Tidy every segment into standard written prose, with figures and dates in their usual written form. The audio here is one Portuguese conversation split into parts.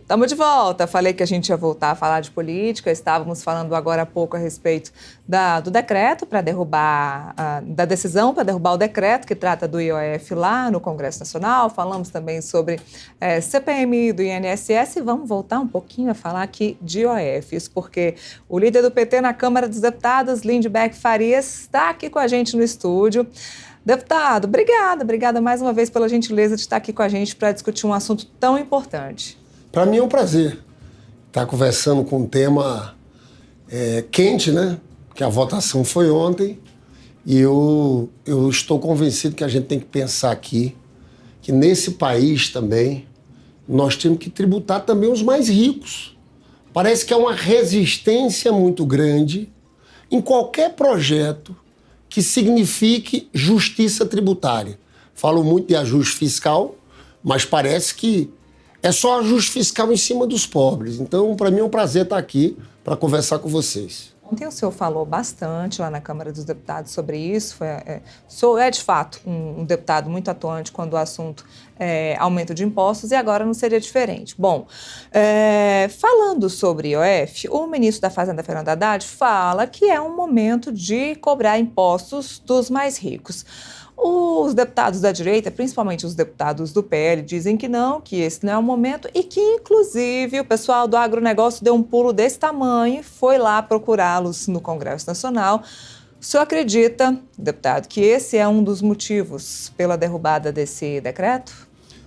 Estamos de volta. Falei que a gente ia voltar a falar de política. Estávamos falando agora há pouco a respeito do decreto para derrubar, da decisão para derrubar o decreto que trata do IOF lá no Congresso Nacional. Falamos também sobre CPMI do INSS e vamos voltar um pouquinho a falar aqui de IOFs, porque o líder do PT na Câmara dos Deputados, Lindbergh Farias, está aqui com a gente no estúdio. Deputado, obrigada mais uma vez pela gentileza de estar aqui com a gente para discutir um assunto tão importante. Para mim é um prazer estar conversando com um tema quente, né? Que a votação foi ontem. E eu estou convencido que a gente tem que pensar aqui que nesse país também nós temos que tributar também os mais ricos. Parece que há uma resistência muito grande em qualquer projeto que signifique justiça tributária. Falo muito de ajuste fiscal, mas parece que é só ajuste fiscal em cima dos pobres. Então, para mim é um prazer estar aqui para conversar com vocês. Ontem o senhor falou bastante lá na Câmara dos Deputados sobre isso. É de fato um deputado muito atuante quando o assunto é aumento de impostos e agora não seria diferente. Bom, falando sobre IOF, o ministro da Fazenda, Fernando Haddad, fala que é um momento de cobrar impostos dos mais ricos. Os deputados da direita, principalmente os deputados do PL, dizem que esse não é o momento e que, inclusive, o pessoal do agronegócio deu um pulo desse tamanho e foi lá procurá-los no Congresso Nacional. O senhor acredita, deputado, que esse é um dos motivos pela derrubada desse decreto?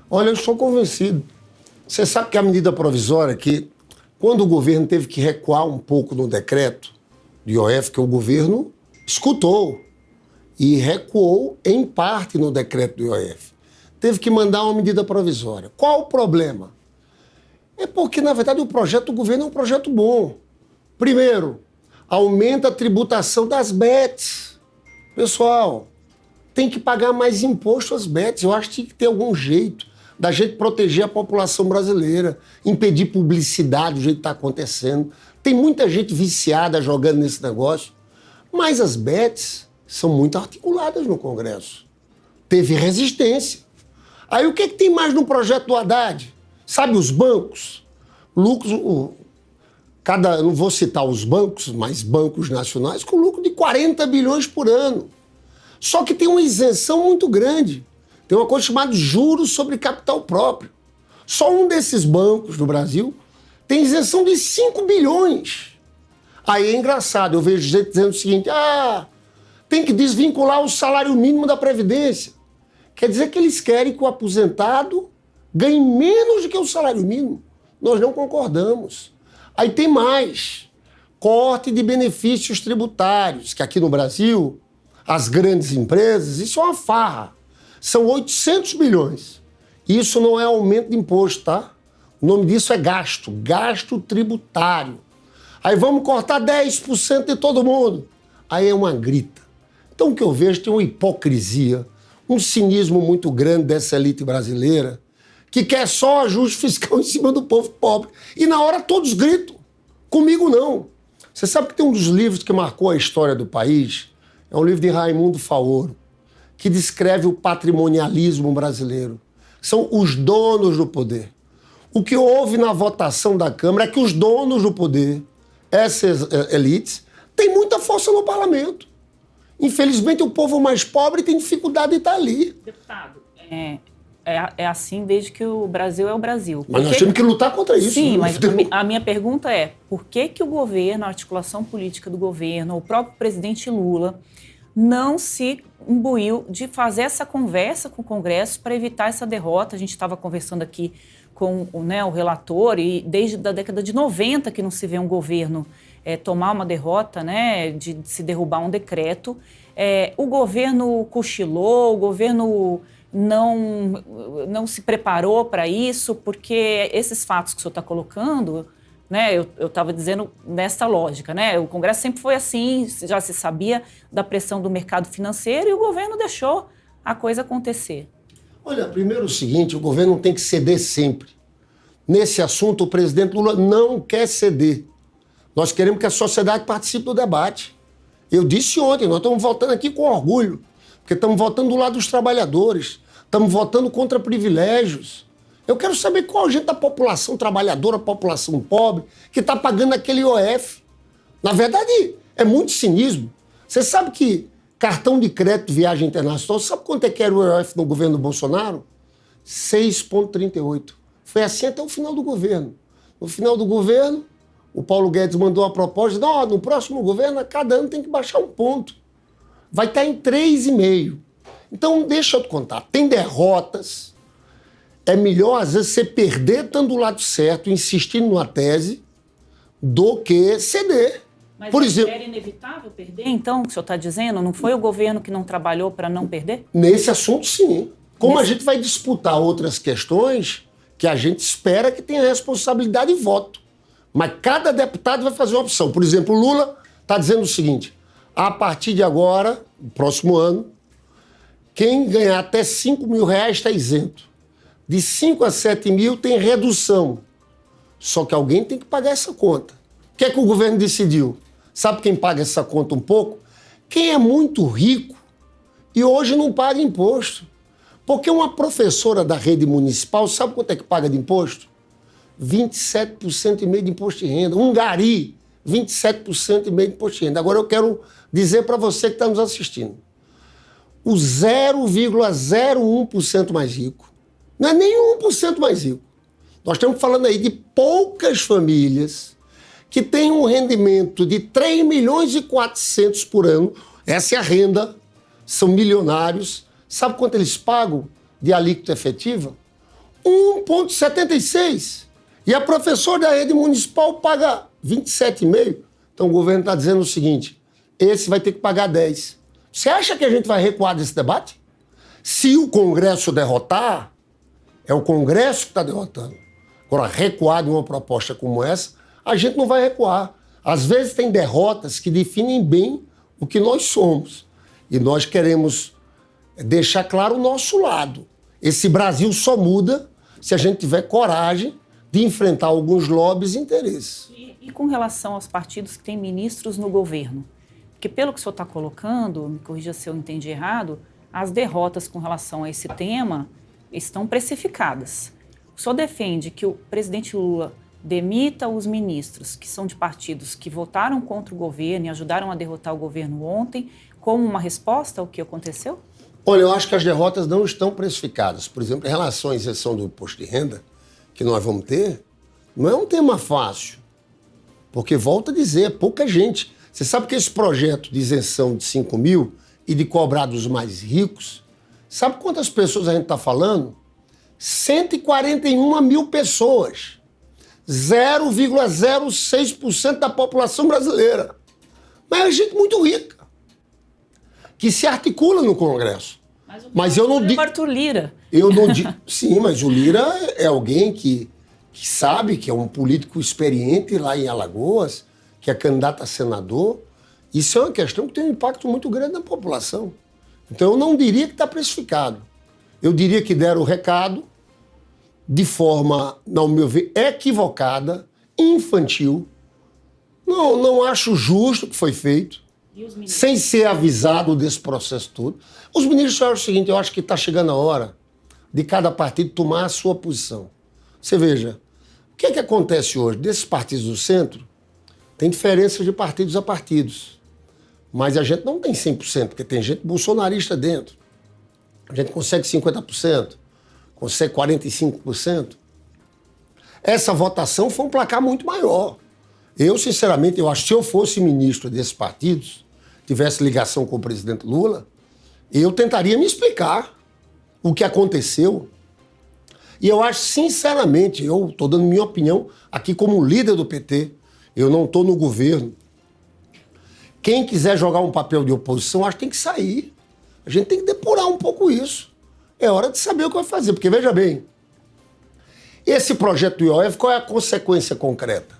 Olha, eu estou convencido. Você sabe que a medida provisória, que quando o governo teve que recuar um pouco no decreto do IOF, que o governo escutou e recuou em parte no decreto do IOF. Teve que mandar uma medida provisória. Qual o problema? É porque, na verdade, o projeto do governo é um projeto bom. Primeiro, aumenta a tributação das bets. Pessoal, tem que pagar mais imposto às bets. Eu acho que tem que ter algum jeito da gente proteger a população brasileira, impedir publicidade do jeito que está acontecendo. Tem muita gente viciada jogando nesse negócio, mas as bets são muito articuladas no Congresso. Teve resistência. Aí o que tem mais no projeto do Haddad? Sabe os bancos? Lucros, não vou citar os bancos, mas bancos nacionais com lucro de 40 bilhões por ano. Só que tem uma isenção muito grande. Tem uma coisa chamada juros sobre capital próprio. Só um desses bancos do Brasil tem isenção de 5 bilhões. Aí é engraçado, eu vejo gente dizendo o seguinte, tem que desvincular o salário mínimo da Previdência. Quer dizer que eles querem que o aposentado ganhe menos do que o salário mínimo. Nós não concordamos. Aí tem mais. Corte de benefícios tributários, que aqui no Brasil, as grandes empresas, isso é uma farra. São 800 bilhões. Isso não é aumento de imposto, tá? O nome disso é gasto tributário. Aí vamos cortar 10% de todo mundo. Aí é uma grita. Então, o que eu vejo tem uma hipocrisia, um cinismo muito grande dessa elite brasileira que quer só ajuste fiscal em cima do povo pobre. E na hora todos gritam. Comigo não. Você sabe que tem um dos livros que marcou a história do país? É um livro de Raimundo Faoro, que descreve o patrimonialismo brasileiro. São os donos do poder. O que houve na votação da Câmara é que os donos do poder, essas elites, têm muita força no parlamento. Infelizmente, o povo mais pobre tem dificuldade de estar ali. Deputado, é assim desde que o Brasil é o Brasil. Mas nós temos que lutar contra isso. Sim, mas a minha pergunta é, por que o governo, a articulação política do governo, o próprio presidente Lula, não se imbuiu de fazer essa conversa com o Congresso para evitar essa derrota? A gente estava conversando aqui com o relator e desde a década de 90 que não se vê um governo tomar uma derrota, né, de se derrubar um decreto. O governo cochilou, o governo não se preparou para isso, porque esses fatos que o senhor está colocando, né, eu estava dizendo nessa lógica, né, o Congresso sempre foi assim, já se sabia da pressão do mercado financeiro e o governo deixou a coisa acontecer. Olha, primeiro é o seguinte, o governo tem que ceder sempre. Nesse assunto, o presidente Lula não quer ceder. Nós queremos que a sociedade participe do debate. Eu disse ontem, nós estamos votando aqui com orgulho, porque estamos votando do lado dos trabalhadores, estamos votando contra privilégios. Eu quero saber qual gente da população trabalhadora, população pobre, que está pagando aquele IOF. Na verdade, é muito cinismo. Você sabe que cartão de crédito viagem internacional, sabe quanto é que era o IOF no governo Bolsonaro? 6,38. Foi assim até o final do governo. No final do governo, o Paulo Guedes mandou uma proposta, não, no próximo governo, cada ano tem que baixar um ponto. Vai estar em 3,5. Então, deixa eu te contar, tem derrotas. É melhor, às vezes, você perder estando do lado certo, insistindo numa tese, do que ceder. Mas por exemplo, era inevitável perder, então, o que o senhor está dizendo? Não foi o governo que não trabalhou para não perder? Nesse assunto, sim. Como a gente vai disputar outras questões que a gente espera que tenha responsabilidade e voto. Mas cada deputado vai fazer uma opção. Por exemplo, o Lula está dizendo o seguinte, a partir de agora, no próximo ano, quem ganhar até 5 mil reais está isento. De 5 a 7 mil tem redução. Só que alguém tem que pagar essa conta. O que é que o governo decidiu? Sabe quem paga essa conta um pouco? Quem é muito rico e hoje não paga imposto. Porque uma professora da rede municipal, sabe quanto é que paga de imposto? 27,5% de imposto de renda. Um gari, 27,5% de imposto de renda. Agora eu quero dizer para você que está nos assistindo. O 0,01% mais rico, não é nem 1% mais rico. Nós estamos falando aí de poucas famílias que têm um rendimento de 3 milhões e 400 por ano. Essa é a renda, são milionários. Sabe quanto eles pagam de alíquota efetiva? 1,76. E a professora da rede municipal paga 27,5. Então o governo está dizendo o seguinte, esse vai ter que pagar 10. Você acha que a gente vai recuar desse debate? Se o Congresso derrotar, é o Congresso que está derrotando. Agora, recuar de uma proposta como essa, a gente não vai recuar. Às vezes tem derrotas que definem bem o que nós somos. E nós queremos deixar claro o nosso lado. Esse Brasil só muda se a gente tiver coragem de enfrentar alguns lobbies e interesses. E com relação aos partidos que têm ministros no governo? Porque pelo que o senhor está colocando, me corrija se eu entendi errado, as derrotas com relação a esse tema estão precificadas. O senhor defende que o presidente Lula demita os ministros que são de partidos que votaram contra o governo e ajudaram a derrotar o governo ontem, como uma resposta ao que aconteceu? Olha, eu acho que as derrotas não estão precificadas. Por exemplo, em relação à isenção do imposto de renda, que nós vamos ter, não é um tema fácil. Porque, volto a dizer, é pouca gente. Você sabe que esse projeto de isenção de 5 mil e de cobrar dos mais ricos, sabe quantas pessoas a gente está falando? 141 mil pessoas. 0,06% da população brasileira. Mas é gente muito rica, que se articula no Congresso. Mas eu não digo... Arthur Lira. Eu não digo... Sim, mas o Lira é alguém que sabe que é um político experiente lá em Alagoas, que é candidato a senador. Isso é uma questão que tem um impacto muito grande na população. Então eu não diria que está precificado. Eu diria que deram o recado de forma, ao meu ver, equivocada, infantil. Não acho justo o que foi feito, sem ser avisado desse processo todo. Os ministros acham o seguinte, eu acho que está chegando a hora de cada partido tomar a sua posição. Você veja, o que é que acontece hoje? Desses partidos do centro, tem diferença de partidos a partidos. Mas a gente não tem 100%, porque tem gente bolsonarista dentro. A gente consegue 50%, consegue 45%. Essa votação foi um placar muito maior. Eu, sinceramente, eu acho que se eu fosse ministro desses partidos, tivesse ligação com o presidente Lula, eu tentaria me explicar o que aconteceu. E eu acho, sinceramente, eu estou dando minha opinião aqui como líder do PT, eu não estou no governo. Quem quiser jogar um papel de oposição, acho que tem que sair. A gente tem que depurar um pouco isso. É hora de saber o que vai fazer, porque veja bem, esse projeto do IOF, qual é a consequência concreta?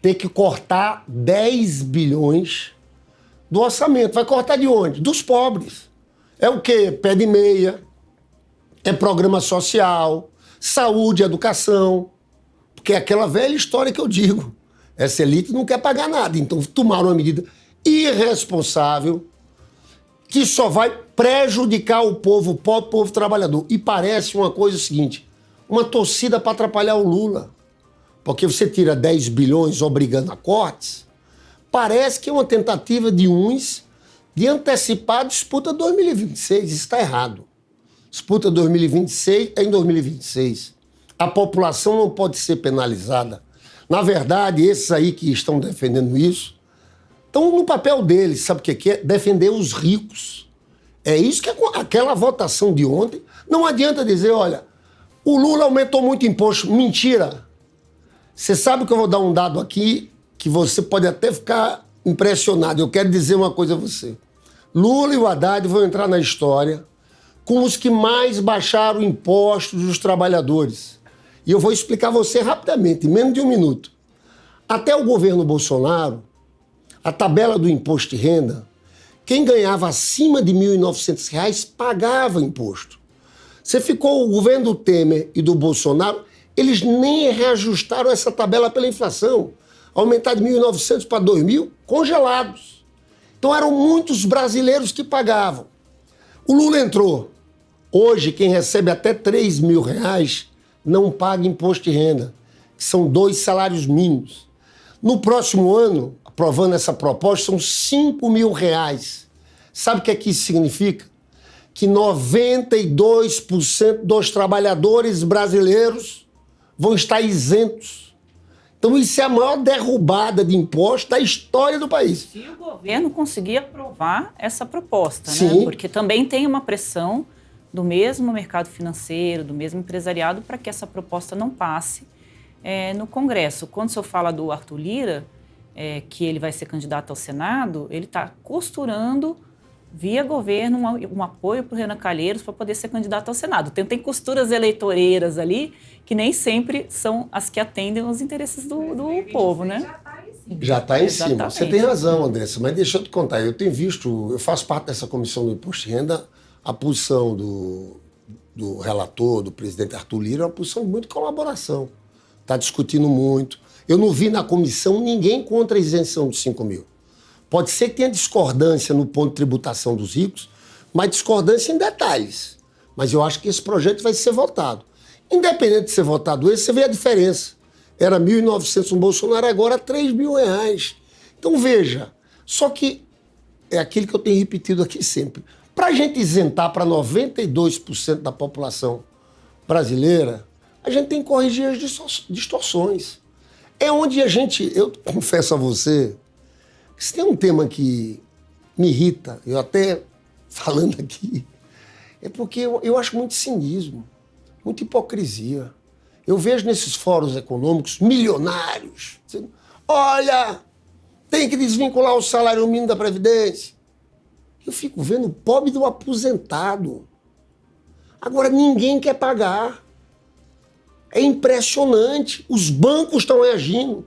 Ter que cortar 10 bilhões do orçamento. Vai cortar de onde? Dos pobres. É o quê? Pé de meia, é programa social, saúde, educação. Porque é aquela velha história que eu digo. Essa elite não quer pagar nada. Então tomaram uma medida irresponsável que só vai prejudicar o povo pobre, o povo trabalhador. E parece uma coisa seguinte, uma torcida para atrapalhar o Lula. Porque você tira 10 bilhões obrigando a cortes, parece que é uma tentativa de uns de antecipar a disputa 2026. Isso está errado. Disputa 2026 é em 2026. A população não pode ser penalizada. Na verdade, esses aí que estão defendendo isso, estão no papel deles, sabe o que é? Defender os ricos. É isso que é aquela votação de ontem. Não adianta dizer, olha, o Lula aumentou muito imposto. Mentira. Você sabe que eu vou dar um dado aqui que você pode até ficar impressionado. Eu quero dizer uma coisa a você. Lula e o Haddad vão entrar na história como os que mais baixaram impostos dos trabalhadores. E eu vou explicar a você rapidamente, em menos de um minuto. Até o governo Bolsonaro, a tabela do imposto de renda, quem ganhava acima de R$ 1.900 pagava imposto. Você ficou o governo do Temer e do Bolsonaro, eles nem reajustaram essa tabela pela inflação. Aumentar de 1.900 para 2.000, congelados. Então eram muitos brasileiros que pagavam. O Lula entrou. Hoje, quem recebe até R$3.000 não paga imposto de renda, que são 2 salários mínimos. No próximo ano, aprovando essa proposta, são R$5.000. Sabe o que isso significa? Que 92% dos trabalhadores brasileiros vão estar isentos. Então isso é a maior derrubada de impostos da história do país. Se o governo conseguir aprovar essa proposta, Sim. né? Porque também tem uma pressão do mesmo mercado financeiro, do mesmo empresariado, para que essa proposta não passe no Congresso. Quando o senhor fala do Arthur Lira, que ele vai ser candidato ao Senado, ele está costurando via governo um apoio para o Renan Calheiros para poder ser candidato ao Senado. Tem costuras eleitoreiras ali que nem sempre são as que atendem os interesses do povo, né? Já está em cima. Exatamente. Você tem razão, Andressa, mas deixa eu te contar. Eu tenho visto, eu faço parte dessa comissão do imposto de renda, a posição do relator, do presidente Arthur Lira, é uma posição de muita colaboração. Está discutindo muito. Eu não vi na comissão ninguém contra a isenção dos 5 mil. Pode ser que tenha discordância no ponto de tributação dos ricos, mas discordância em detalhes. Mas eu acho que esse projeto vai ser votado. Independente de ser votado esse, você vê a diferença. Era 1.900 no Bolsonaro, agora R$3.000. Então veja, só que é aquilo que eu tenho repetido aqui sempre. Para a gente isentar para 92% da população brasileira, a gente tem que corrigir as distorções. É onde eu confesso a você, se tem um tema que me irrita, eu até falando aqui, é porque eu acho muito cinismo, muita hipocrisia. Eu vejo nesses fóruns econômicos milionários dizendo, olha, tem que desvincular o salário mínimo da Previdência. Eu fico vendo o pobre do aposentado. Agora ninguém quer pagar. É impressionante. Os bancos estão reagindo.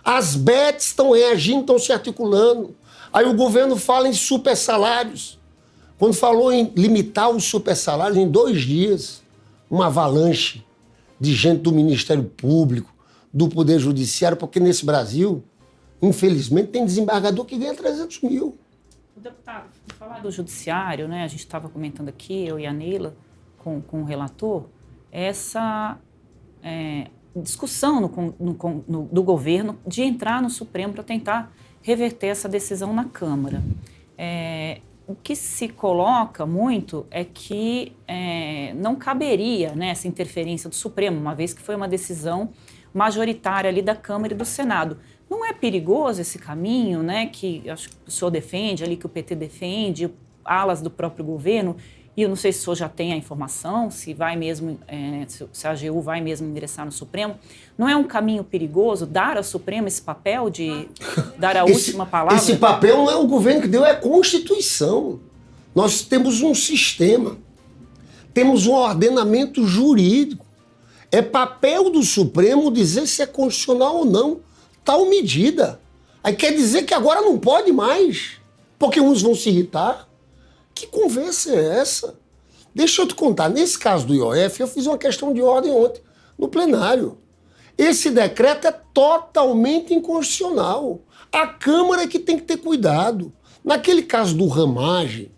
As bets estão reagindo, estão se articulando. Aí o governo fala em super salários. Quando falou em limitar os super salários, em 2 dias, uma avalanche de gente do Ministério Público, do Poder Judiciário, porque nesse Brasil, infelizmente, tem desembargador que ganha 300 mil. Deputado, falar do Judiciário, né? A gente estava comentando aqui, eu e a Neila, com o relator, essa discussão do governo de entrar no Supremo para tentar reverter essa decisão na Câmara. O que se coloca muito é que não caberia, né, essa interferência do Supremo, uma vez que foi uma decisão majoritária ali da Câmara e do Senado. Não é perigoso esse caminho, né, que acho que o senhor defende, ali que o PT defende, alas do próprio governo, e eu não sei se o senhor já tem a informação, se vai mesmo, se a AGU vai mesmo ingressar no Supremo. Não é um caminho perigoso dar ao Supremo esse papel de dar a última palavra? Esse papel não é o governo que deu, é a Constituição. Nós temos um sistema, temos um ordenamento jurídico. É papel do Supremo dizer se é constitucional ou não tal medida. Aí quer dizer que agora não pode mais, porque uns vão se irritar. Que conversa é essa? Deixa eu te contar, nesse caso do IOF, eu fiz uma questão de ordem ontem, no plenário. Esse decreto é totalmente inconstitucional. A Câmara é que tem que ter cuidado. Naquele caso do Ramagem,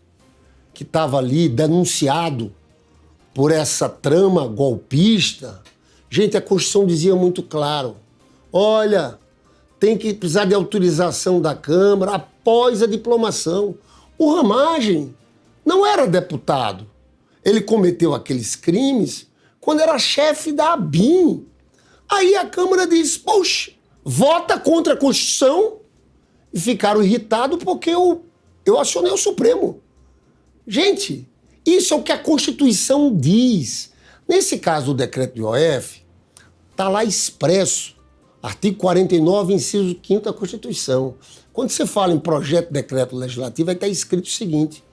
que estava ali denunciado por essa trama golpista, gente, a Constituição dizia muito claro, olha, tem que precisar de autorização da Câmara após a diplomação. O Ramagem não era deputado. Ele cometeu aqueles crimes quando era chefe da ABIN. Aí a Câmara disse, poxa, vota contra a Constituição, e ficaram irritados porque eu acionei o Supremo. Gente, isso é o que a Constituição diz. Nesse caso do decreto do IOF, está lá expresso, artigo 49, inciso 5º da Constituição. Quando você fala em projeto de decreto legislativo, vai estar escrito o seguinte,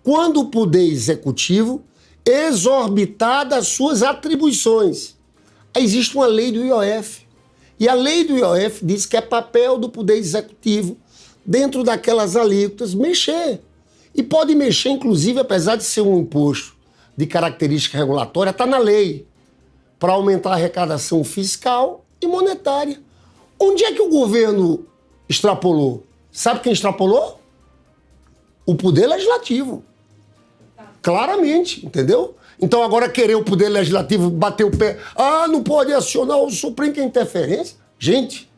quando o Poder Executivo exorbitar das suas atribuições. Aí existe uma lei do IOF. E a lei do IOF diz que é papel do Poder Executivo, dentro daquelas alíquotas, mexer. E pode mexer, inclusive, apesar de ser um imposto de característica regulatória, está na lei, para aumentar a arrecadação fiscal e monetária. Onde é que o governo extrapolou? Sabe quem extrapolou? O Poder Legislativo. Claramente, entendeu? Então agora querer o Poder Legislativo bater o pé, não pode acionar o Supremo, que é interferência. Gente,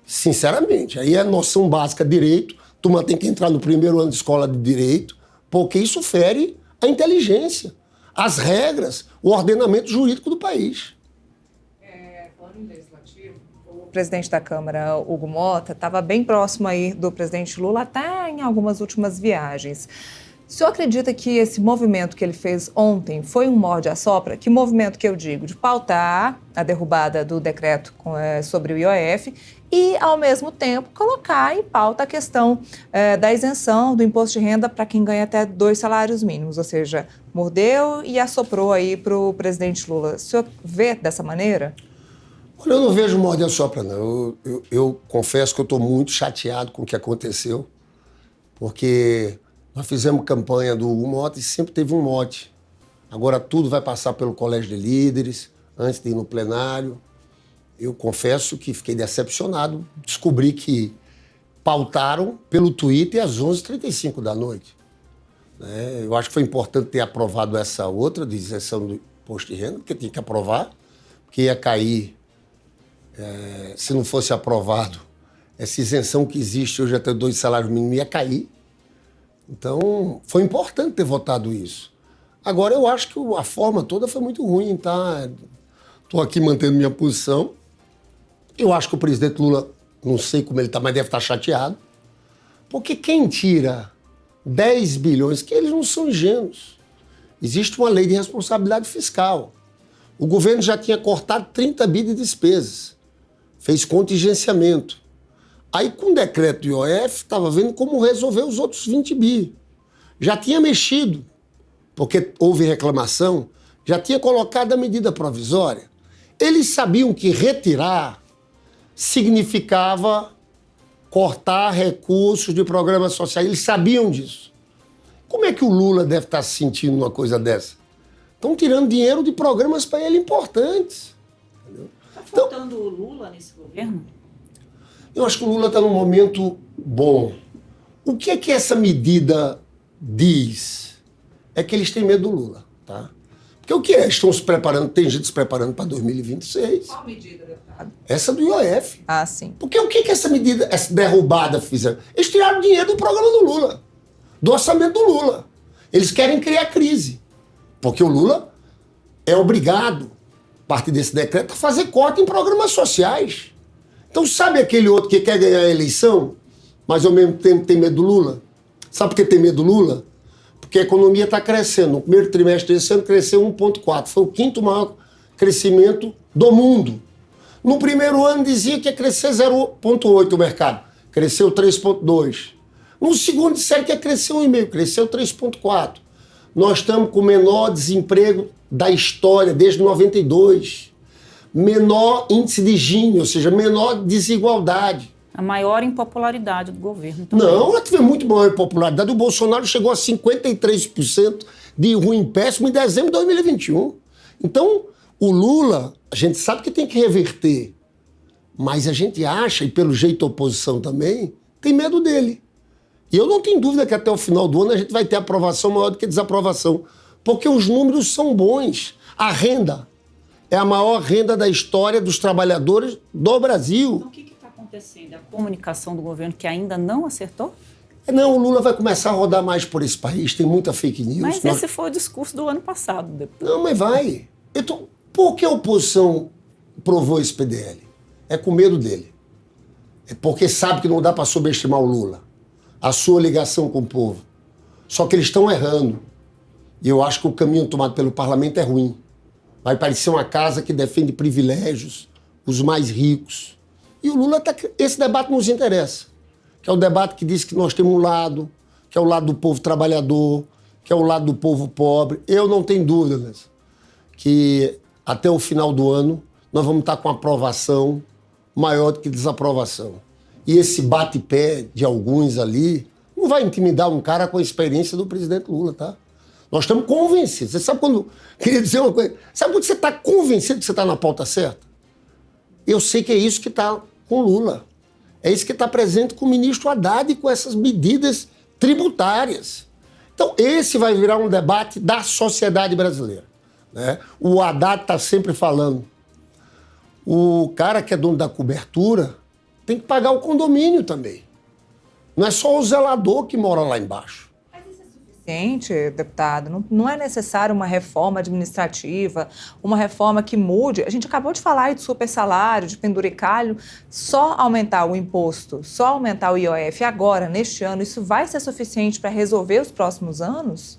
sinceramente, aí é noção básica de direito, turma tem que entrar no primeiro ano de escola de direito, porque isso fere a inteligência, as regras, o ordenamento jurídico do país. Falando em legislativo, o presidente da Câmara, Hugo Mota, estava bem próximo aí do presidente Lula, até em algumas últimas viagens. O senhor acredita que esse movimento que ele fez ontem foi um morde-a-sopra? Que movimento que eu digo? De pautar a derrubada do decreto sobre o IOF e, ao mesmo tempo, colocar em pauta a questão da isenção do imposto de renda para quem ganha até 2 salários mínimos, ou seja, mordeu e assoprou aí para o presidente Lula. O senhor vê dessa maneira? Olha, eu não vejo morde-a-sopra, não. Eu confesso que eu estou muito chateado com o que aconteceu, porque nós fizemos campanha do Hugo Mota e sempre teve um mote. Agora tudo vai passar pelo Colégio de Líderes, antes de ir no plenário. Eu confesso que fiquei decepcionado. Descobri que pautaram pelo Twitter às 11h35 da noite. Eu acho que foi importante ter aprovado essa outra de isenção do imposto de renda, porque tinha que aprovar, porque ia cair, se não fosse aprovado, essa isenção que existe hoje até 2 salários mínimos ia cair. Então, foi importante ter votado isso. Agora, eu acho que a forma toda foi muito ruim, tá? Estou aqui mantendo minha posição. Eu acho que o presidente Lula, não sei como ele está, mas deve estar chateado. Porque quem tira 10 bilhões, que eles não são ingênuos. Existe uma lei de responsabilidade fiscal. O governo já tinha cortado 30 bi de despesas. Fez contingenciamento. Aí, com o decreto do IOF, estava vendo como resolver os outros 20 bi. Já tinha mexido, porque houve reclamação, já tinha colocado a medida provisória. Eles sabiam que retirar significava cortar recursos de programas sociais. Eles sabiam disso. Como é que o Lula deve estar se sentindo numa coisa dessa? Estão tirando dinheiro de programas para ele importantes. Está faltando o Lula nesse governo? Eu acho que o Lula está num momento bom. O que é que essa medida diz? É que eles têm medo do Lula, tá? Porque o que é? Estão se preparando, tem gente se preparando para 2026. Qual medida, deputado? Essa do IOF. Ah, sim. Porque o que é essa medida, essa derrubada fizeram? Eles tiraram dinheiro do programa do Lula, do orçamento do Lula. Eles querem criar crise. Porque o Lula é obrigado, a partir desse decreto, a fazer corte em programas sociais. Então, sabe aquele outro que quer ganhar a eleição, mas ao mesmo tempo tem medo do Lula? Sabe por que tem medo do Lula? Porque a economia está crescendo. No primeiro trimestre desse ano cresceu 1,4. Foi o 5º maior crescimento do mundo. No primeiro ano dizia que ia crescer 0,8 o mercado. Cresceu 3,2. No segundo disseram que ia crescer 1,5. Cresceu 3,4. Nós estamos com o menor desemprego da história desde 92. Menor índice de Gini, ou seja, menor desigualdade. A maior impopularidade do governo também. Não, ela teve muito maior impopularidade. O Bolsonaro chegou a 53% de ruim péssimo em dezembro de 2021. Então, o Lula, a gente sabe que tem que reverter, mas a gente acha, e pelo jeito a oposição também, tem medo dele. E eu não tenho dúvida que até o final do ano a gente vai ter aprovação maior do que desaprovação, porque os números são bons. A renda é a maior renda da história dos trabalhadores do Brasil. Então, o que está acontecendo? A comunicação do governo que ainda não acertou? Não, o Lula vai começar a rodar mais por esse país, tem muita fake news. Mas esse foi o discurso do ano passado, deputado. Não, mas vai. Por que a oposição provou esse PDL? É com medo dele. É porque sabe que não dá para subestimar o Lula, a sua ligação com o povo. Só que eles estão errando. E eu acho que o caminho tomado pelo parlamento é ruim. Vai parecer uma casa que defende privilégios, os mais ricos. E o Lula esse debate nos interessa. Que é o debate que diz que nós temos um lado, que é o lado do povo trabalhador, que é o lado do povo pobre. Eu não tenho dúvidas que até o final do ano nós vamos estar com aprovação maior do que desaprovação. E esse bate-pé de alguns ali não vai intimidar um cara com a experiência do presidente Lula, tá? Nós estamos convencidos. Você sabe quando... Queria dizer uma coisa. Sabe quando você está convencido que você está na pauta certa? Eu sei que é isso que está com Lula. É isso que está presente com o ministro Haddad e com essas medidas tributárias. Então, esse vai virar um debate da sociedade brasileira, né? O Haddad está sempre falando. O cara que é dono da cobertura tem que pagar o condomínio também. Não é só o zelador que mora lá embaixo. Suficiente, deputado? Não é necessário uma reforma administrativa, uma reforma que mude? A gente acabou de falar aí de super salário, de penduricalho. Só aumentar o imposto, só aumentar o IOF agora, neste ano, isso vai ser suficiente para resolver os próximos anos?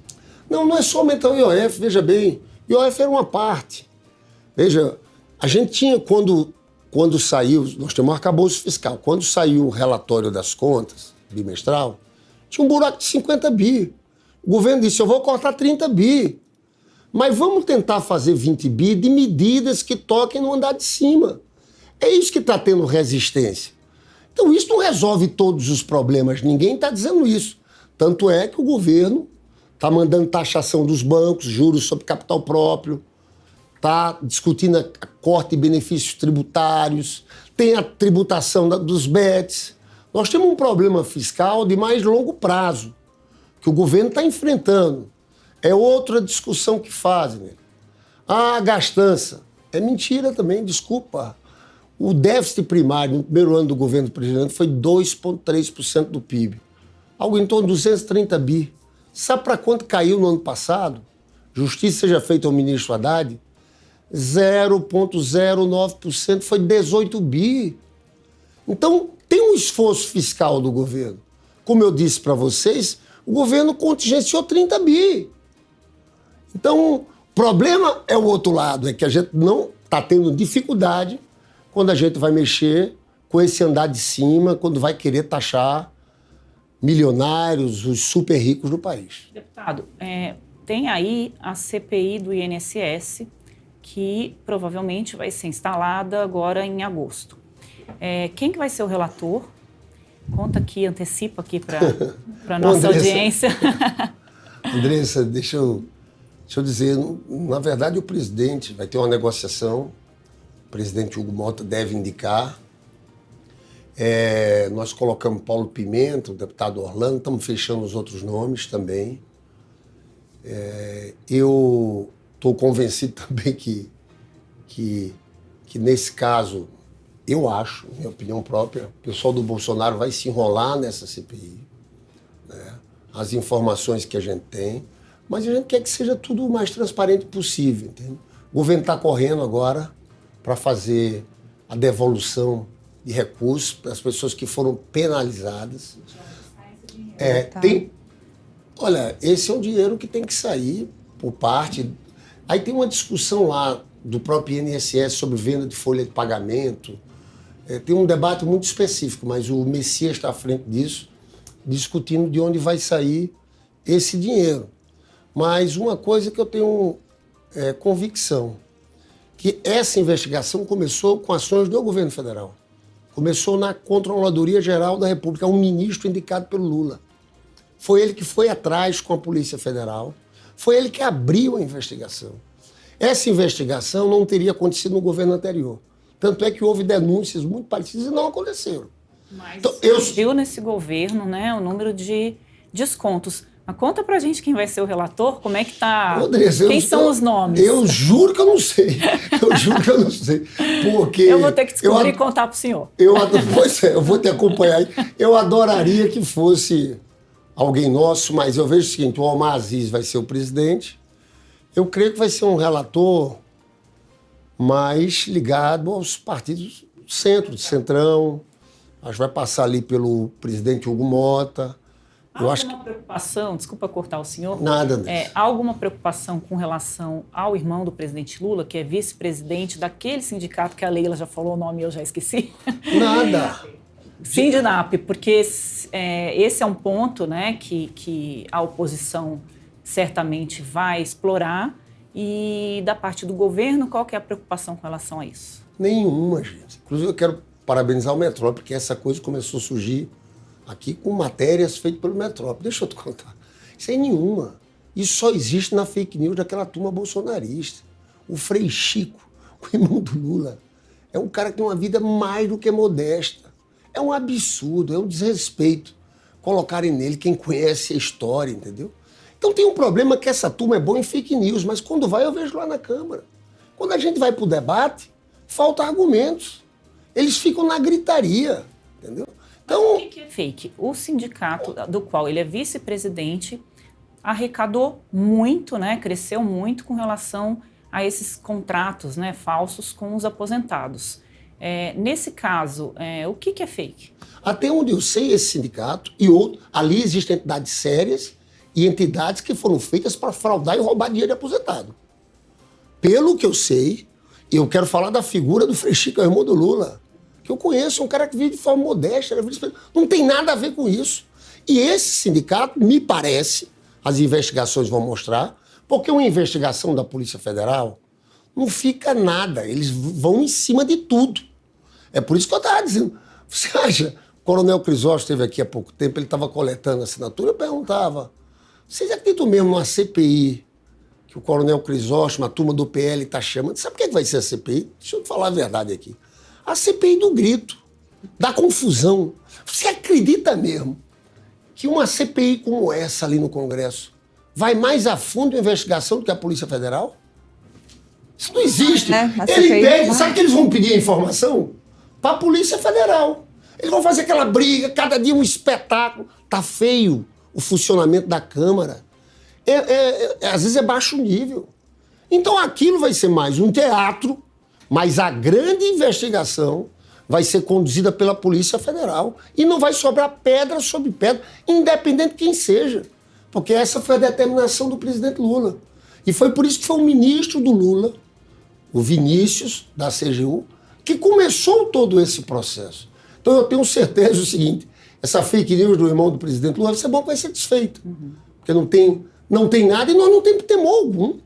Não é só aumentar o IOF, veja bem. O IOF era uma parte. Veja, a gente tinha, quando saiu, nós temos um arcabouço fiscal, quando saiu o relatório das contas, bimestral, tinha um buraco de 50 bi. O governo disse, eu vou cortar 30 bi, mas vamos tentar fazer 20 bi de medidas que toquem no andar de cima. É isso que está tendo resistência. Então isso não resolve todos os problemas, ninguém está dizendo isso. Tanto é que o governo está mandando taxação dos bancos, juros sobre capital próprio, está discutindo a corte de benefícios tributários, tem a tributação dos BETs. Nós temos um problema fiscal de mais longo prazo, que o governo está enfrentando. É outra discussão que fazem, né? A gastança. É mentira também, desculpa. O déficit primário no primeiro ano do governo do presidente foi 2,3% do PIB. Algo em torno de 230 bi. Sabe para quanto caiu no ano passado? Justiça seja feita ao ministro Haddad. 0,09%, foi 18 bi. Então, tem um esforço fiscal do governo. Como eu disse para vocês, o governo contingenciou 30 bi. Então, o problema é o outro lado, é que a gente não está tendo dificuldade quando a gente vai mexer com esse andar de cima, quando vai querer taxar milionários, os super ricos do país. Deputado, tem aí a CPI do INSS, que provavelmente vai ser instalada agora em agosto. Quem que vai ser o relator? Conta aqui, antecipa aqui para a nossa audiência. Andressa, deixa eu dizer, na verdade o presidente vai ter uma negociação, o presidente Hugo Mota deve indicar. Nós colocamos Paulo Pimenta, o deputado Orlando, estamos fechando os outros nomes também. Eu estou convencido também que nesse caso, eu acho, minha opinião própria, o pessoal do Bolsonaro vai se enrolar nessa CPI, né? As informações que a gente tem, mas a gente quer que seja tudo o mais transparente possível, entende? O governo está correndo agora para fazer a devolução de recursos para as pessoas que foram penalizadas. Olha, esse é um dinheiro que tem que sair por parte... Aí tem uma discussão lá do próprio INSS sobre venda de folha de pagamento. Tem um debate muito específico, mas o Messias está à frente disso, discutindo de onde vai sair esse dinheiro. Mas uma coisa que eu tenho convicção, que essa investigação começou com ações do governo federal. Começou na Controladoria Geral da República, um ministro indicado pelo Lula. Foi ele que foi atrás com a Polícia Federal, foi ele que abriu a investigação. Essa investigação não teria acontecido no governo anterior. Tanto é que houve denúncias muito parecidas e não aconteceram. Mas Então, viu nesse governo, né, o número de descontos. Mas conta pra gente quem vai ser o relator, como é que tá, Andressa, quem são os nomes? Eu juro que eu não sei. Eu juro que eu não sei. Porque eu vou ter que descobrir e contar pro senhor. Pois é, eu vou te acompanhar aí. Eu adoraria que fosse alguém nosso, mas eu vejo o seguinte, o Omar Aziz vai ser o presidente. Eu creio que vai ser um relator mais ligado aos partidos do centro, do centrão. Acho que vai passar ali pelo presidente Hugo Mota. Há alguma preocupação, desculpa cortar o senhor. Nada disso. Há alguma preocupação com relação ao irmão do presidente Lula, que é vice-presidente daquele sindicato que a Leila já falou o nome e eu já esqueci? Nada. Sindinap, porque esse é um ponto, né, que a oposição certamente vai explorar. E da parte do governo, qual que é a preocupação com relação a isso? Nenhuma, gente. Inclusive, eu quero parabenizar o Metrópole, porque essa coisa começou a surgir aqui com matérias feitas pelo Metrópole. Deixa eu te contar. Isso é nenhuma. Isso só existe na fake news daquela turma bolsonarista. O Frei Chico, o irmão do Lula, é um cara que tem uma vida mais do que modesta. É um absurdo, é um desrespeito colocarem nele quem conhece a história, entendeu? Então tem um problema que essa turma é boa em fake news, mas quando vai eu vejo lá na Câmara. Quando a gente vai para o debate, falta argumentos. Eles ficam na gritaria, entendeu? Então, o que é fake? O sindicato do qual ele é vice-presidente arrecadou muito, né, cresceu muito com relação a esses contratos, né, falsos com os aposentados. Nesse caso, o que é fake? Até onde eu sei, esse sindicato e outro, ali existem entidades sérias e entidades que foram feitas para fraudar e roubar dinheiro de aposentado. Pelo que eu sei, eu quero falar da figura do Frei Chico, irmão do Lula, que eu conheço, um cara que vive de forma modesta, não tem nada a ver com isso. E esse sindicato, me parece, as investigações vão mostrar, porque uma investigação da Polícia Federal não fica nada, eles vão em cima de tudo. É por isso que eu estava dizendo, você acha, o Coronel Crisóstomo esteve aqui há pouco tempo, ele estava coletando assinatura, eu perguntava, vocês acreditam mesmo numa CPI que o Coronel Crisóstomo, a turma do PL está chamando? Sabe o que vai ser a CPI? Deixa eu falar a verdade aqui. A CPI do grito, da confusão. Você acredita mesmo que uma CPI como essa ali no Congresso vai mais a fundo em investigação do que a Polícia Federal? Isso não existe. Sabe que eles vão pedir a informação? Para a Polícia Federal. Eles vão fazer aquela briga, cada dia um espetáculo. Tá feio o funcionamento da Câmara. Às vezes é baixo nível. Então aquilo vai ser mais um teatro, mas a grande investigação vai ser conduzida pela Polícia Federal e não vai sobrar pedra sobre pedra, independente de quem seja. Porque essa foi a determinação do presidente Lula. E foi por isso que foi o ministro do Lula, o Vinícius, da CGU, que começou todo esse processo. Então eu tenho certeza do seguinte, essa fake news do irmão do presidente Lula vai ser bom que vai ser desfeita. Porque não tem nada e nós não temos temor algum.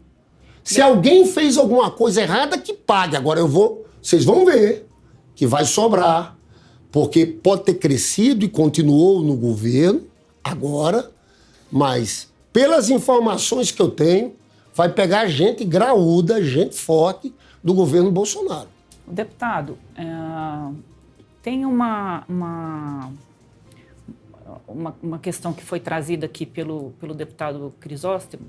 Se alguém fez alguma coisa errada, que pague. Agora vocês vão ver que vai sobrar, porque pode ter crescido e continuou no governo agora, mas pelas informações que eu tenho, vai pegar gente graúda, gente forte do governo Bolsonaro. Deputado, tem uma questão que foi trazida aqui pelo deputado Crisóstomo,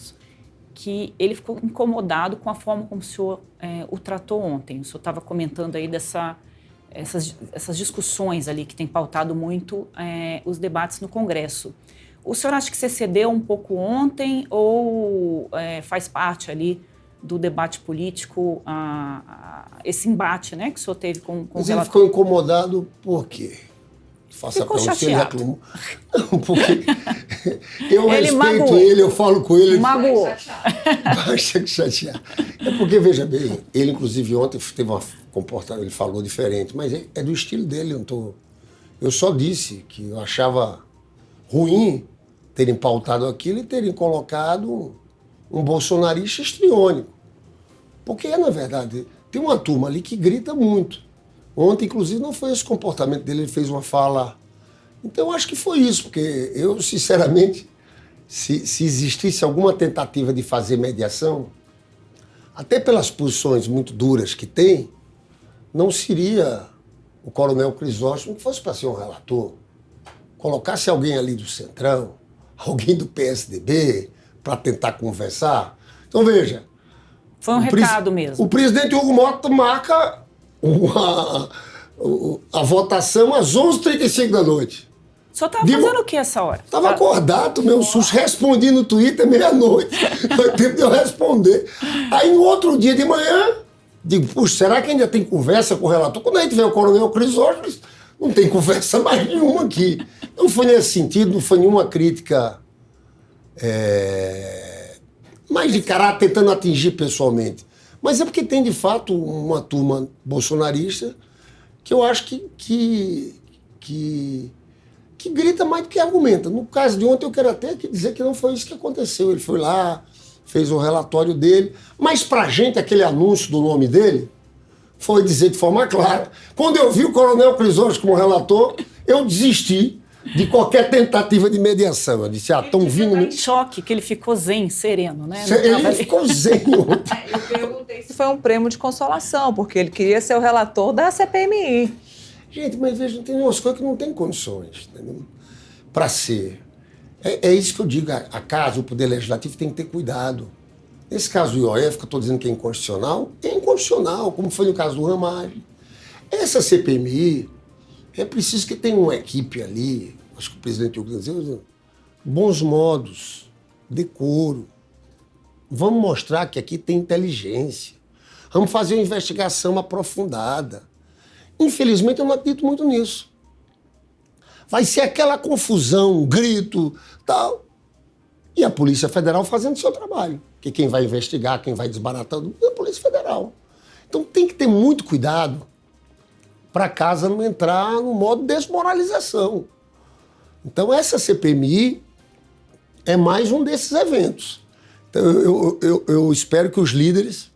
que ele ficou incomodado com a forma como o senhor o tratou ontem. O senhor estava comentando aí essas discussões ali que tem pautado muito os debates no Congresso. O senhor acha que você cedeu um pouco ontem ou faz parte ali do debate político, esse embate, né, que o senhor teve com o relator? Ele ficou incomodado por quê? Ficou chateado. Não, porque eu respeito ele, eu falo com ele. Magoou. Baixa que chateado. É porque, veja bem, ele inclusive ontem teve uma comportamento, ele falou diferente, mas é do estilo dele. Eu só disse que eu achava ruim terem pautado aquilo e terem colocado um bolsonarista histriônico. Porque, na verdade, tem uma turma ali que grita muito. Ontem, inclusive, não foi esse comportamento dele, ele fez uma fala. Então, eu acho que foi isso, porque eu, sinceramente, se existisse alguma tentativa de fazer mediação, até pelas posições muito duras que tem, não seria o coronel Crisóstomo, que fosse para ser um relator, colocasse alguém ali do Centrão, alguém do PSDB, para tentar conversar. Então, veja. Foi um recado mesmo. O presidente Hugo Mota marca a votação às 11h35 da noite. O senhor estava fazendo o que essa hora? Estava acordado, meu susto. Respondi no Twitter meia-noite. Foi tempo de eu responder. Aí, no outro dia de manhã, digo, puxa, será que ainda tem conversa com o relator? Quando a gente vê o coronel Crisóstomo, não tem conversa mais nenhuma aqui. Não foi nesse sentido, não foi nenhuma crítica mais de caráter, tentando atingir pessoalmente. Mas é porque tem, de fato, uma turma bolsonarista que eu acho que grita mais do que argumenta. No caso de ontem, eu quero até dizer que não foi isso que aconteceu. Ele foi lá, fez o relatório dele, mas pra gente, aquele anúncio do nome dele foi dizer de forma clara. Quando eu vi o coronel Crisóstomo como relator, eu desisti de qualquer tentativa de mediação. Eu disse, estão vindo... Em choque, que ele ficou zen, sereno, né? Ele ficou zen ontem. Eu perguntei se foi um prêmio de consolação, porque ele queria ser o relator da CPMI. Gente, mas veja, tem umas coisas que não tem condições, para ser. É isso que eu digo, a casa, o Poder Legislativo tem que ter cuidado. Nesse caso do IOF, que eu estou dizendo que é inconstitucional, como foi no caso do Ramagem. Essa CPMI, é preciso que tenha uma equipe ali, acho que o presidente Hugo dizendo, bons modos, decoro. Vamos mostrar que aqui tem inteligência. Vamos fazer uma investigação aprofundada. Infelizmente, eu não acredito muito nisso. Vai ser aquela confusão, grito, tal. E a Polícia Federal fazendo o seu trabalho. Porque quem vai investigar, quem vai desbaratando, é a Polícia Federal. Então tem que ter muito cuidado para a casa não entrar no modo desmoralização. Então essa CPMI é mais um desses eventos. Então eu espero que os líderes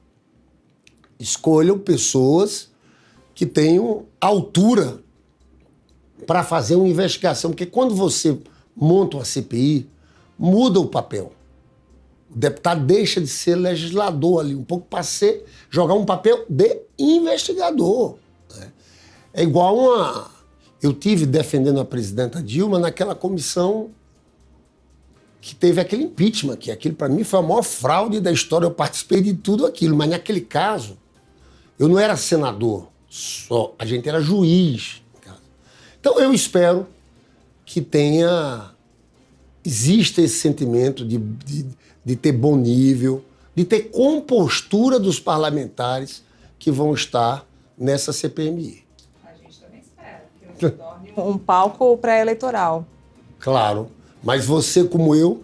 escolham pessoas que tenham altura para fazer uma investigação. Porque quando você monta uma CPI, muda o papel. O deputado deixa de ser legislador ali, um pouco para jogar um papel de investigador. Né? É igual eu tive defendendo a presidenta Dilma naquela comissão que teve aquele impeachment, que aquilo para mim foi a maior fraude da história. Eu participei de tudo aquilo, mas naquele caso eu não era senador. Só, a gente era juiz. Então eu espero que exista esse sentimento de ter bom nível, de ter compostura dos parlamentares que vão estar nessa CPMI. A gente também espera que se torne um palco pré-eleitoral. Claro, mas você como eu,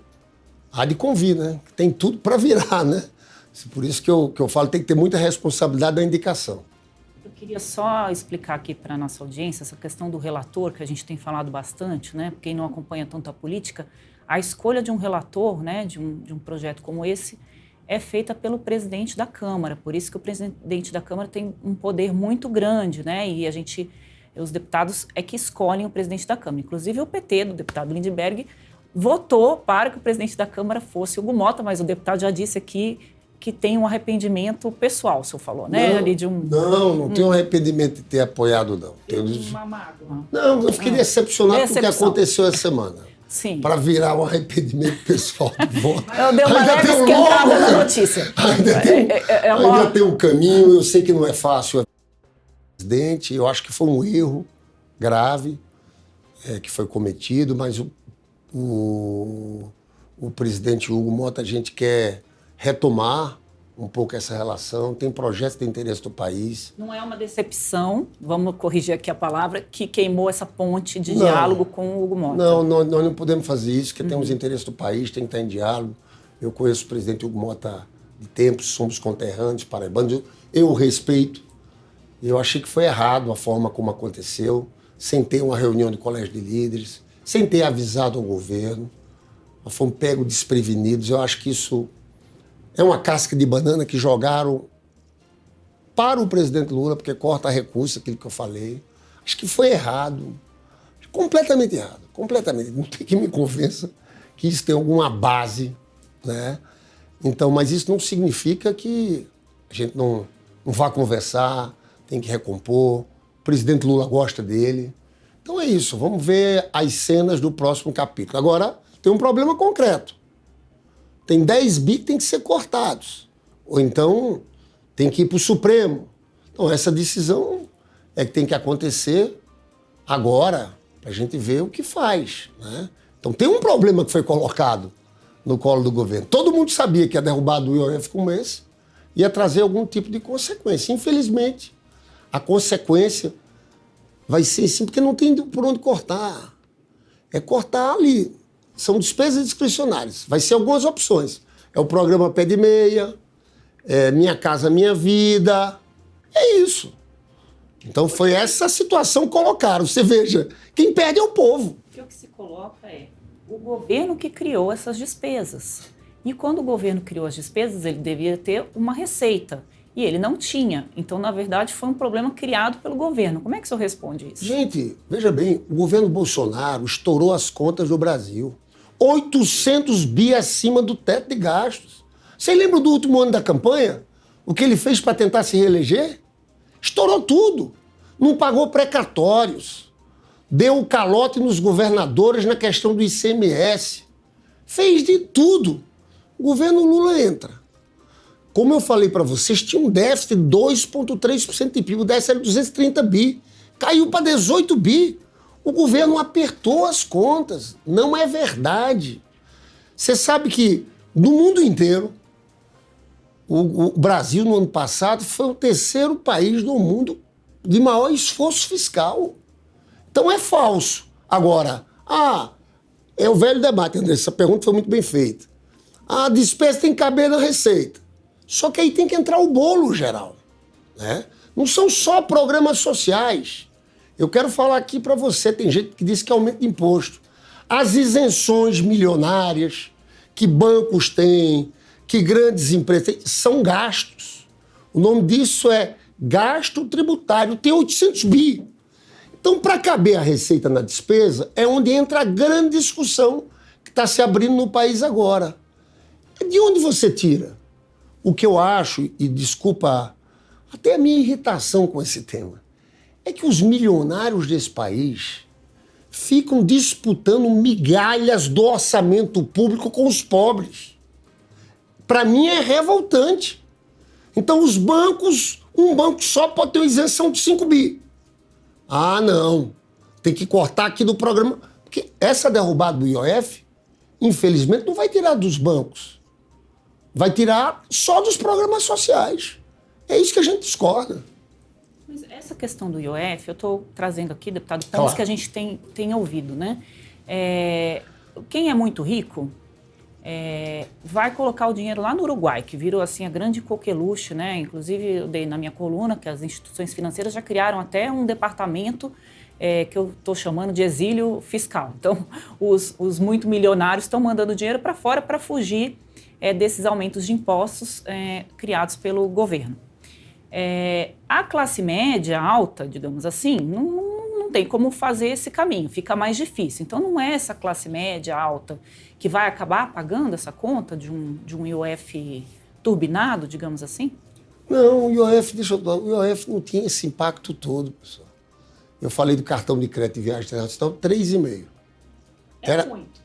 há de convir, né? Tem tudo para virar, né? Por isso que eu falo, tem que ter muita responsabilidade da indicação. Eu queria só explicar aqui para a nossa audiência essa questão do relator, que a gente tem falado bastante, né? Quem não acompanha tanto a política, a escolha de um relator, né, de um projeto como esse, é feita pelo presidente da Câmara. Por isso que o presidente da Câmara tem um poder muito grande, né? E os deputados é que escolhem o presidente da Câmara. Inclusive o PT, do deputado Lindbergh, votou para que o presidente da Câmara fosse Hugo Mota, mas o deputado já disse aqui que tem um arrependimento pessoal, o senhor falou, né? Não tenho arrependimento de ter apoiado, não. Uma mágoa. Não, eu fiquei decepcionado com o que aconteceu essa semana. Sim. Para virar um arrependimento pessoal de voto. Eu dei uma leve esquentada na notícia. Ainda tem um caminho, eu sei que não é fácil. Presidente, eu acho que foi um erro grave que foi cometido, mas o presidente Hugo Mota, a gente quer retomar um pouco essa relação, tem projetos de interesse do país. Não é uma decepção, vamos corrigir aqui a palavra, que queimou essa ponte de diálogo com o Hugo Mota. Não, nós não podemos fazer isso, porque temos interesses do país, tem que estar em diálogo. Eu conheço o presidente Hugo Mota de tempos, somos conterrâneos, paraibanos, eu o respeito. Eu achei que foi errado a forma como aconteceu, sem ter uma reunião de colégio de líderes, sem ter avisado ao governo. Nós fomos pegos desprevenidos, eu acho que isso é uma casca de banana que jogaram para o presidente Lula, porque corta recurso, aquilo que eu falei. Acho que foi errado. Completamente errado. Completamente. Não tem que me convença que isso tem alguma base, né? Então, mas isso não significa que a gente não vá conversar, tem que recompor, O presidente Lula gosta dele. Então é isso, vamos ver as cenas do próximo capítulo. Agora, tem um problema concreto. Tem 10 bi que tem que ser cortados. Ou então, tem que ir para o Supremo. Então, essa decisão é que tem que acontecer agora, para a gente ver o que faz, né? Então, tem um problema que foi colocado no colo do governo. Todo mundo sabia que a derrubada do IOF como esse ia trazer algum tipo de consequência. Infelizmente, a consequência vai ser assim, porque não tem por onde cortar. É cortar ali. São despesas discricionárias. Vai ser algumas opções. É o programa Pé de Meia, é Minha Casa Minha Vida. É isso. Então foi essa situação que colocaram. Você veja, quem perde é o povo. O que se coloca é o governo que criou essas despesas. E quando o governo criou as despesas, ele devia ter uma receita. E ele não tinha. Então, na verdade, foi um problema criado pelo governo. Como é que o senhor responde isso? Gente, veja bem, o governo Bolsonaro estourou as contas do Brasil. 800 bi acima do teto de gastos. Vocês lembram do último ano da campanha? O que ele fez para tentar se reeleger? Estourou tudo. Não pagou precatórios. Deu calote nos governadores na questão do ICMS. Fez de tudo. O governo Lula entra. Como eu falei para vocês, tinha um déficit de 2,3% de PIB. O déficit era 230 bi. Caiu para 18 bi. O governo apertou as contas. Não é verdade. Você sabe que no mundo inteiro, o Brasil, no ano passado, foi o terceiro país do mundo de maior esforço fiscal. Então é falso. Agora, é o velho debate, André. Essa pergunta foi muito bem feita. A despesa tem que caber na receita. Só que aí tem que entrar o bolo geral, né? Não são só programas sociais. Eu quero falar aqui para você, tem gente que diz que aumenta de imposto. As isenções milionárias que bancos têm, que grandes empresas têm, são gastos. O nome disso é gasto tributário. Tem 800 bi. Então, para caber a receita na despesa, é onde entra a grande discussão que está se abrindo no país agora. De onde você tira? O que eu acho, e desculpa até a minha irritação com esse tema, é que os milionários desse país ficam disputando migalhas do orçamento público com os pobres. Para mim é revoltante. Então os bancos, um banco só pode ter uma isenção de 5 bi. Não, tem que cortar aqui do programa. Porque essa derrubada do IOF, infelizmente, não vai tirar dos bancos. Vai tirar só dos programas sociais. É isso que a gente discorda. Mas essa questão do IOF, eu estou trazendo aqui, deputado, pontos que a gente tem ouvido, né? Quem é muito rico vai colocar o dinheiro lá no Uruguai, que virou assim a grande coqueluche, né? Inclusive, eu dei na minha coluna que as instituições financeiras já criaram até um departamento que eu estou chamando de exílio fiscal. Então, os muito milionários estão mandando dinheiro para fora para fugir desses aumentos de impostos criados pelo governo. A classe média alta, digamos assim, não tem como fazer esse caminho, fica mais difícil. Então, não é essa classe média alta que vai acabar pagando essa conta de um IOF turbinado, digamos assim? Não, o IOF não tinha esse impacto todo, pessoal. Eu falei do cartão de crédito de viagem internacional, 3,5. Era muito.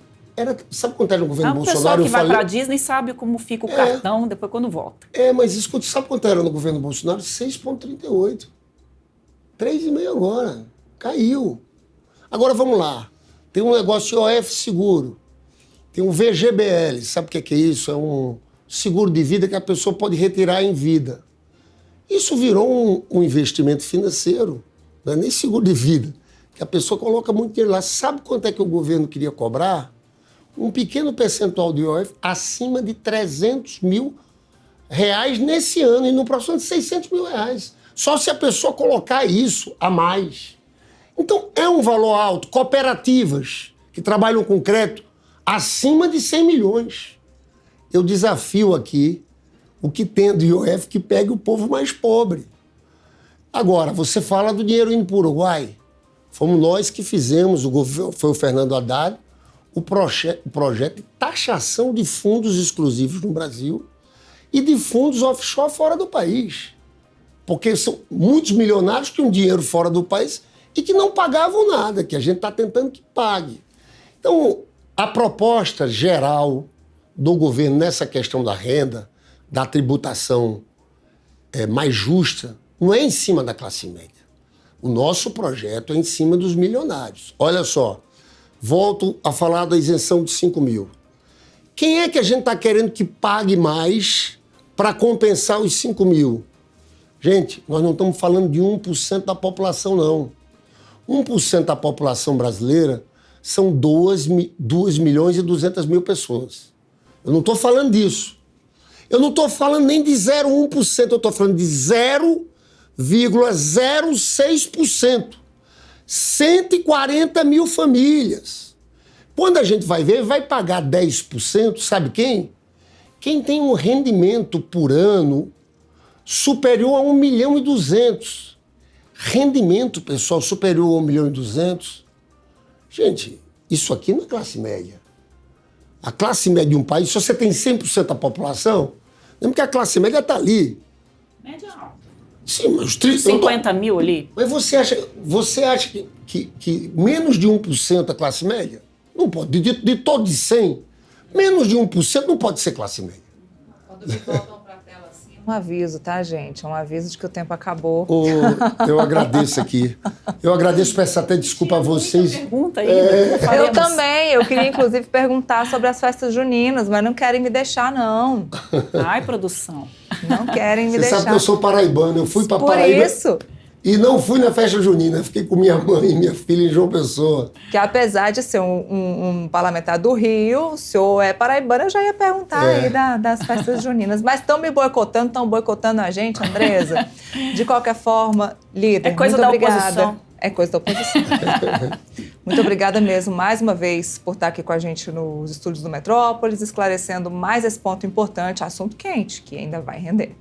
Sabe quanto era no governo Bolsonaro? O pessoal que vai para a Disney sabe como fica o cartão depois quando volta. Mas escuta, sabe quanto era no governo Bolsonaro? 6,38. 3,5 agora. Caiu. Agora vamos lá. Tem um negócio de IOF seguro. Tem um VGBL. Sabe o que é isso? É um seguro de vida que a pessoa pode retirar em vida. Isso virou um investimento financeiro. Não é nem seguro de vida. Que a pessoa coloca muito dinheiro lá. Sabe quanto é que o governo queria cobrar? Um pequeno percentual de IOF acima de 300 mil reais nesse ano e no próximo ano de 600 mil reais. Só se a pessoa colocar isso a mais. Então, é um valor alto. Cooperativas que trabalham com crédito acima de 100 milhões. Eu desafio aqui o que tem do IOF que pegue o povo mais pobre. Agora, você fala do dinheiro indo para o Uruguai. Fomos nós que fizemos, foi o Fernando Haddad, o projeto de taxação de fundos exclusivos no Brasil e de fundos offshore fora do país. Porque são muitos milionários que tinham dinheiro fora do país e que não pagavam nada, que a gente está tentando que pague. Então, a proposta geral do governo nessa questão da renda, da tributação mais justa, não é em cima da classe média. O nosso projeto é em cima dos milionários. Olha só, volto a falar da isenção de 5 mil. Quem é que a gente está querendo que pague mais para compensar os 5 mil? Gente, nós não estamos falando de 1% da população, não. 1% da população brasileira são 2 milhões e 200 mil pessoas. Eu não estou falando disso. Eu não estou falando nem de 0,1%, eu estou falando de 0,06%. 140 mil famílias. Quando a gente vai ver, vai pagar 10%, sabe quem? Quem tem um rendimento por ano superior a 1 milhão e 200. Rendimento, pessoal, superior a 1 milhão e 200. Gente, isso aqui não é classe média. A classe média de um país, se você tem 100% da população, lembra que a classe média está ali. Média alta. Sim, mas 50 mil ali? Mas você acha que menos de 1% da classe média? Não pode. De todos de 100, menos de 1% não pode ser classe média. Quando me voltam para a tela assim, um aviso, tá, gente? É um aviso de que o tempo acabou. Eu agradeço aqui. Eu agradeço, peço até desculpa a vocês. Pergunta aí. Eu também. Eu queria, inclusive, perguntar sobre as festas juninas, mas não querem me deixar, não. Ai, produção. Não querem me Você deixar. sabe que eu sou paraibano. Eu fui para Paraíba. Por isso. E não fui na festa junina. Fiquei com minha mãe e minha filha em João Pessoa. Que apesar de ser um parlamentar do Rio, o senhor é paraibano, eu já ia perguntar aí das festas juninas. Mas estão me boicotando, estão boicotando a gente, Andresa. De qualquer forma, líder, é coisa muito da obrigada. Oposição. É coisa da oposição. Muito obrigada mesmo, mais uma vez, por estar aqui com a gente nos estúdios do Metrópolis, esclarecendo mais esse ponto importante, assunto quente, que ainda vai render.